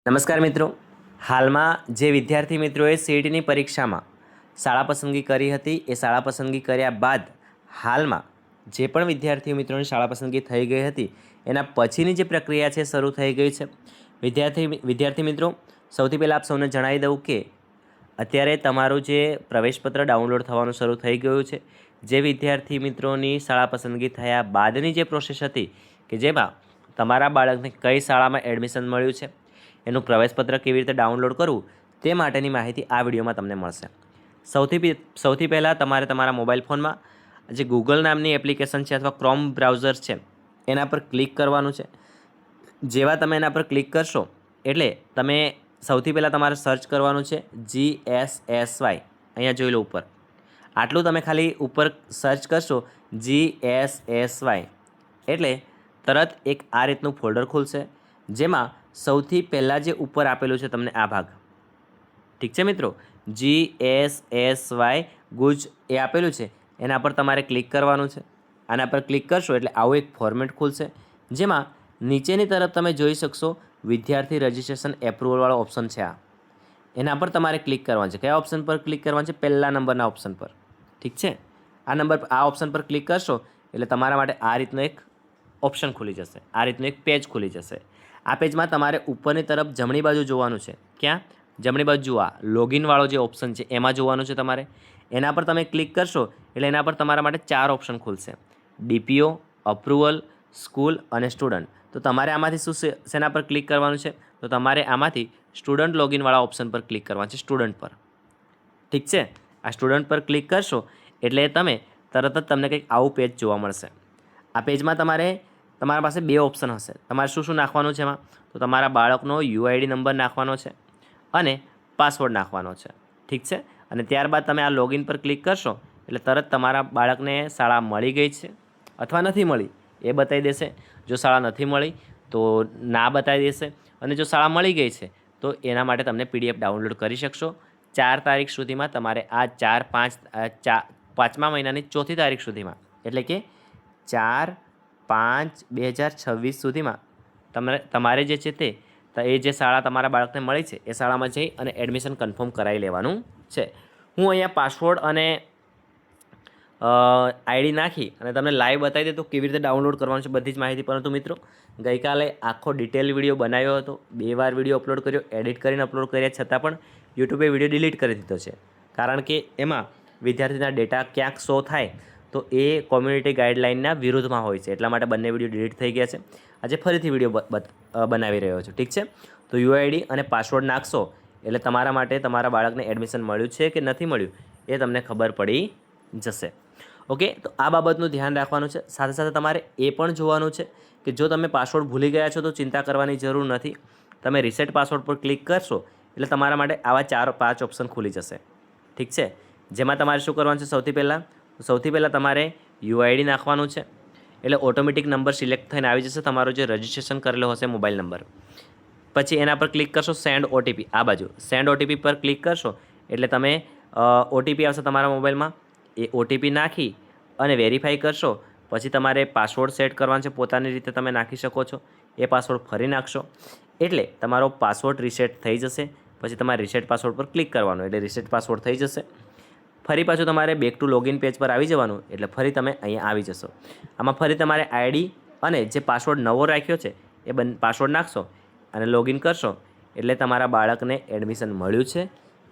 નમસ્કાર મિત્રો, હાલમાં જે વિદ્યાર્થી મિત્રોએ સીઈટીની પરીક્ષામાં શાળા પસંદગી કરી હતી એ શાળા પસંદગી કર્યા બાદ હાલમાં જે પણ વિદ્યાર્થી મિત્રોની શાળા પસંદગી થઈ ગઈ હતી એના પછીની જે પ્રક્રિયા છે શરૂ થઈ ગઈ છે। વિદ્યાર્થી મિત્રો, સૌથી પહેલાં આપ સૌને જણાવી દઉં કે અત્યારે તમારું જે પ્રવેશપત્ર ડાઉનલોડ થવાનું શરૂ થઈ ગયું છે। જે વિદ્યાર્થી મિત્રોની શાળા પસંદગી થયા બાદની જે પ્રોસેસ હતી કે જેમાં તમારા બાળકને કઈ શાળામાં એડમિશન મળ્યું છે, એનું પ્રવેશપત્ર કેવી રીતે ડાઉનલોડ કરવું તે માટેની માહિતી આ વિડીયોમાં તમને મળશે। સૌથી પહેલાં તમારે તમારા મોબાઈલ ફોનમાં જે ગૂગલ નામની એપ્લિકેશન છે અથવા ક્રોમ બ્રાઉઝર છે એના પર ક્લિક કરવાનું છે। જેવા તમે એના પર ક્લિક કરશો એટલે તમે સૌથી પહેલાં તમારે સર્ચ કરવાનું છે GSSY, અહીંયા જોઈ લો ઉપર, આટલું તમે ખાલી ઉપર સર્ચ કરશો GSSY એટલે તરત એક આ રીતનું ફોલ્ડર ખુલશે જેમાં સૌથી પહેલાં જે ઉપર આપેલું છે તમને આ ભાગ, ઠીક છે મિત્રો, GSSY ગુજ એ આપેલું છે એના પર તમારે ક્લિક કરવાનું છે। આના પર ક્લિક કરશો એટલે આવું એક ફોર્મેટ ખુલશે જેમાં નીચેની તરફ તમે જોઈ શકશો વિદ્યાર્થી રજિસ્ટ્રેશન એપ્રુવલવાળો ઓપ્શન છે, આ એના પર તમારે ક્લિક કરવાનું છે। કયા ઓપ્શન પર ક્લિક કરવાનું છે? પહેલા નંબરના ઓપ્શન પર, ઠીક છે। આ ઓપ્શન પર ક્લિક કરશો એટલે તમારા માટે આ રીતનો એક ઓપ્શન ખુલી જશે, આ રીતનું એક પેજ ખુલી જશે। આ પેજમાં તમારે ઉપરની તરફ જમણી બાજુ જોવાનું છે। ક્યાં? જમણી બાજુ જુઓ, લોગિનવાળો જે ઓપ્શન છે એમાં જોવાનું છે તમારે। એના પર તમે ક્લિક કરશો એટલે એના પર તમારા માટે 4 ઓપ્શન ખુલશે, DPO, અપ્રુવલ, સ્કૂલ અને સ્ટુડન્ટ। તો તમારે આમાંથી શેના પર ક્લિક કરવાનું છે? તો તમારે આમાંથી સ્ટુડન્ટ લોગિનવાળા ઓપ્શન પર ક્લિક કરવાનું છે, સ્ટુડન્ટ પર, ઠીક છે। આ સ્ટુડન્ટ પર ક્લિક કરશો એટલે તમે તરત જ તમને કંઈક આવું પેજ જોવા મળશે। આ પેજમાં તમારા પાસે 2 ઓપ્શન હશે। તમારે શું નાખવાનું છે એમાં? તો તમારા બાળકનો UID નંબર નાખવાનો છે અને પાસવર્ડ નાખવાનો છે, ઠીક છે। અને ત્યારબાદ તમે આ લોગિન પર ક્લિક કરશો એટલે તરત તમારા બાળકને શાળા મળી ગઈ છે અથવા નથી મળી એ બતાવી દેશે। જો શાળા નથી મળી તો ના બતાવી દેશે અને જો શાળા મળી ગઈ છે તો એના માટે તમને PDF ડાઉનલોડ કરી શકશો। 4 તારીખ સુધીમાં તમારે આ 5મા મહિનાની 4મી તારીખ સુધીમાં, એટલે કે 4/5/2026 સુધીમાં તમારે જે છે તે એ જે શાળા તમારા બાળકને મળી છે એ શાળામાં જઈ અને એડમિશન કન્ફર્મ કરાવી લેવાનું છે। હું અહીંયા પાસવર્ડ અને ID નાખી અને તમને લાઈવ બતાવી દે તો કેવી રીતે ડાઉનલોડ કરવાનું છે બધી જ માહિતી। પરંતુ મિત્રો, ગઈકાલે આખો ડિટેલ વિડીયો બનાવ્યો હતો, 2 વાર વિડીયો અપલોડ કર્યો, એડિટ કરીને અપલોડ કર્યા છતાં પણ યુટ્યુબે વિડીયો ડિલીટ કરી દીધો છે, કારણ કે એમાં વિદ્યાર્થીના ડેટા ક્યાંક શો થાય તો એ કોમ્યુનિટી ગાઈડલાઇનના વિરુદ્ધમાં હોય છે, એટલા માટે બંને વિડીયો ડિલીટ થઈ ગયા છે। આજે ફરીથી વિડીયો બનાવી રહ્યો છું, ઠીક છે। તો UID અને પાસવર્ડ નાખશો એટલે તમારા માટે તમારા બાળકને એડમિશન મળ્યું છે કે નથી મળ્યું એ તમને ખબર પડી જશે। ઓકે, તો આ બાબતનું ધ્યાન રાખવાનું છે। સાથે સાથે તમારે એ પણ જોવાનું છે કે જો તમે પાસવર્ડ ભૂલી ગયા છો તો ચિંતા કરવાની જરૂર નથી। તમે રીસેટ પાસવર્ડ પર ક્લિક કરશો એટલે તમારા માટે આવા 4-5 ઓપ્શન ખુલી જશે, ઠીક છે। જેમાં તમારે શું કરવાનું છે? સૌથી પહેલાં તમારે UID નાખવાનું છે એટલે ઓટોમેટિક નંબર સિલેક્ટ થઈને આવી જશે, તમારો જે રજિસ્ટ્રેશન કરેલો હશે મોબાઈલ નંબર। પછી એના પર ક્લિક કરશો સેન્ડ OTP, આ બાજુ સેન્ડ OTP પર ક્લિક કરશો એટલે તમે OTP આવશે તમારા મોબાઈલમાં, એ OTP નાખી અને વેરીફાઈ કરશો। પછી તમારે પાસવર્ડ સેટ કરવાનો છે, પોતાની રીતે તમે નાખી શકો છો। એ પાસવર્ડ ફરી નાખશો એટલે તમારો પાસવર્ડ રીસેટ થઈ જશે। પછી તમારે રીસેટ પાસવર્ડ પર ક્લિક કરવાનું એટલે રીસેટ પાસવર્ડ થઈ જશે। ફરી પાછું તમારે બેક ટુ લોગિન પેજ પર આવી જવાનું એટલે ફરી તમે અહીંયા આવી જશો। આમાં ફરી તમારે ID અને જે પાસવર્ડ નવો રાખ્યો છે એ પાસવર્ડ નાખશો અને લોગિન કરશો એટલે તમારા બાળકને એડમિશન મળ્યું છે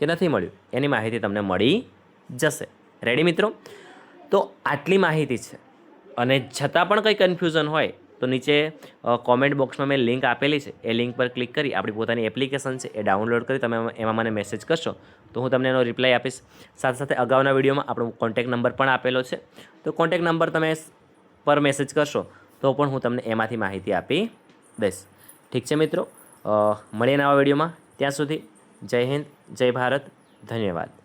કે નથી મળ્યું એની માહિતી તમને મળી જશે। રેડી મિત્રો? તો આટલી માહિતી છે અને છતાં પણ કંઈ કન્ફ્યુઝન હોય તો નીચે કોમેન્ટ બોક્સમાં મેં લિંક આપેલી છે, એ લિંક પર ક્લિક કરી આપણી પોતાની એપ્લિકેશન છે એ ડાઉનલોડ કરી તમે એમાં મને મેસેજ કરશો તો હું તમને એનો રિપ્લાય આપીશ। સાથે સાથે અગાઉના વિડીયોમાં આપણો કોન્ટેક્ટ નંબર પણ આપેલો છે, તો કોન્ટેક્ટ નંબર તમે પર મેસેજ કરશો તો પણ હું તમને એમાંથી માહિતી આપી દઈશ, ઠીક છે મિત્રો। મળીએ નવા વિડીયોમાં, ત્યાં સુધી જય હિન્દ, જય ભારત, ધન્યવાદ।